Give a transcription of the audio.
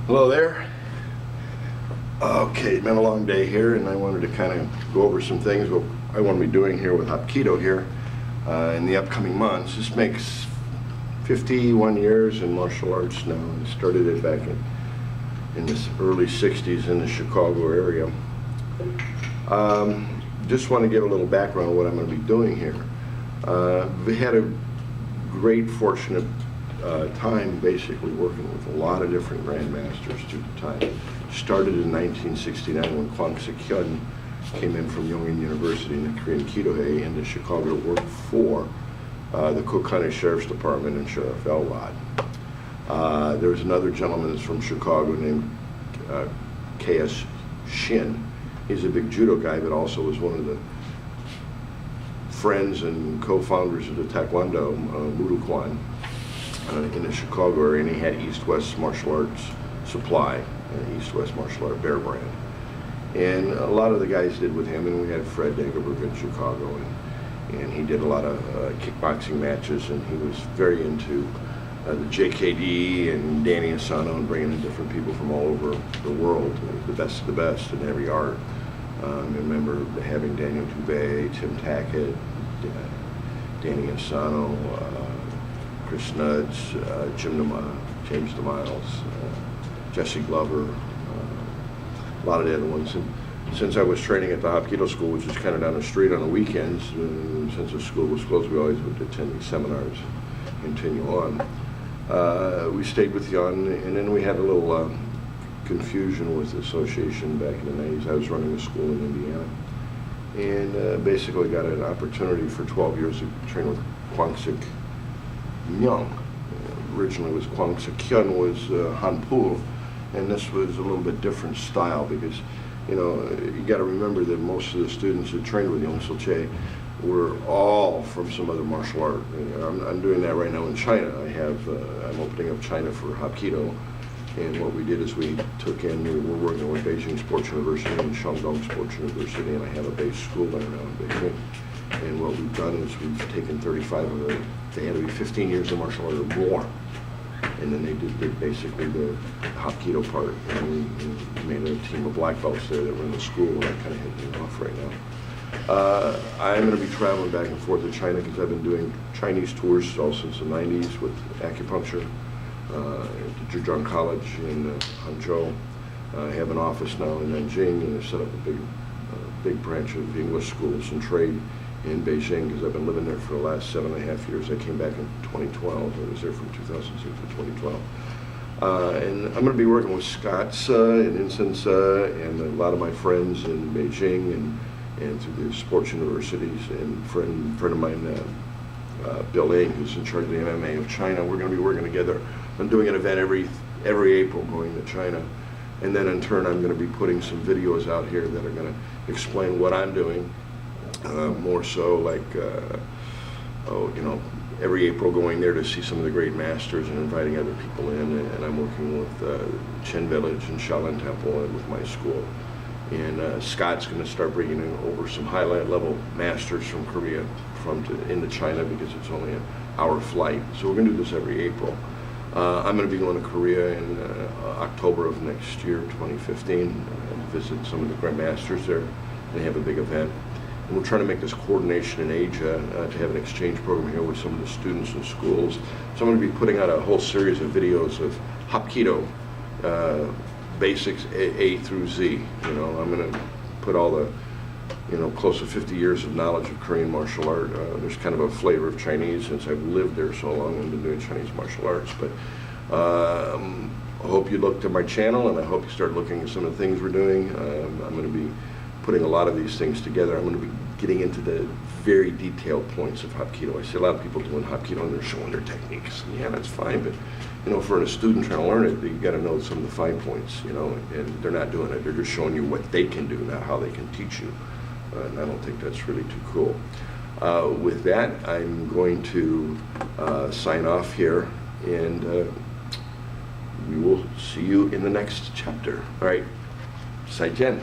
Hello there. Okay, it's been a long day here, and I wanted to kind of go over some things what I want to be doing here with Hapkido here in the upcoming months. This makes 51 years in martial arts now. I started it back in the early 60s in the Chicago area. Just want to give a little background on what I'm going to be doing here. We had a great, fortunate time basically working with a lot of different grandmasters through the time. Started in 1969 when Pinkowski came in from Yongin University in the Korean Kido-hei into Chicago to work for the Cook County Sheriff's Department and Sheriff Elrod. There was another gentleman that's from Chicago named K.S. Shin. He's a big judo guy, but also was one of the friends and co-founders of the Taekwondo, Mudo Kwan, in the Chicago area, and he had East-West Martial Arts Supply, East-West Martial Art Bear brand. And a lot of the guys did with him, and we had Fred Dagerberg in Chicago, and he did a lot of kickboxing matches, and he was very into the JKD and Danny Asano and bringing in different people from all over the world, the best of the best in every art. I remember having Daniel Dubé, Tim Tackett, Danny Asano, Chris Nuds, James DeMiles, Jesse Glover, a lot of the other ones. And since I was training at the Hapkido School, which is kind of down the street on the weekends, since the school was closed, we always would attend these seminars, continue on. We stayed with Yun, and then we had a little confusion with the association back in the 90s. I was running a school in Indiana, and basically got an opportunity for 12 years to train with Kwangsik Myung. Originally was Kwangsik Hyun was Hanpul, and this was a little bit different style because, you know, you got to remember that most of the students that trained with Young Sil-che were all from some other martial art. I'm doing that right now in China. I'm opening up China for Hapkido, and what we did is we took in, we're working with Beijing Sports University and Shandong Sports University, and I have a base school there now in Beijing. And what we've done is we've taken 35 of them. They had to be 15 years of martial art or more. And then they did basically the Hapkido part. And we made a team of black belts there that run the school, and that kind of hit me off right now. I'm going to be traveling back and forth to China because I've been doing Chinese tours all since the 90s with acupuncture at the Zhejiang College in Hangzhou. I have an office now in Nanjing, and I've set up a big branch of English schools and trade in Beijing because I've been living there for the last 7.5 years. I came back in 2012. I was there from 2006 to 2012. And I'm going to be working with Scots and Incense and a lot of my friends in Beijing and through the sports universities, and friend of mine, Bill Ing, who's in charge of the MMA of China. We're going to be working together. I'm doing an event every April going to China, and then in turn I'm going to be putting some videos out here that are going to explain what I'm doing. More so like, every April going there to see some of the great masters and inviting other people in, and I'm working with Chen Village and Shaolin Temple and with my school. And Scott's going to start bringing in over some highlight level masters from Korea into China because it's only an hour flight. So we're going to do this every April. I'm going to be going to Korea in October of next year, 2015, and visit some of the grandmasters there. They have a big event. And we're trying to make this coordination in Asia to have an exchange program here with some of the students in schools. So I'm going to be putting out a whole series of videos of Hapkido basics A through Z. You know, I'm going to put all the, close to 50 years of knowledge of Korean martial art. There's kind of a flavor of Chinese since I've lived there so long and been doing Chinese martial arts. But I hope you looked at my channel, and I hope you start looking at some of the things we're doing. I'm going to be putting a lot of these things together. I'm going to be getting into the very detailed points of Hapkido. I see a lot of people doing Hapkido and they're showing their techniques. Yeah, that's fine, but for a student trying to learn it, you got to know some of the fine points, and they're not doing it. They're just showing you what they can do, not how they can teach you. And I don't think that's really too cool. With that, I'm going to sign off here, and we will see you in the next chapter. All right, Sai Jen.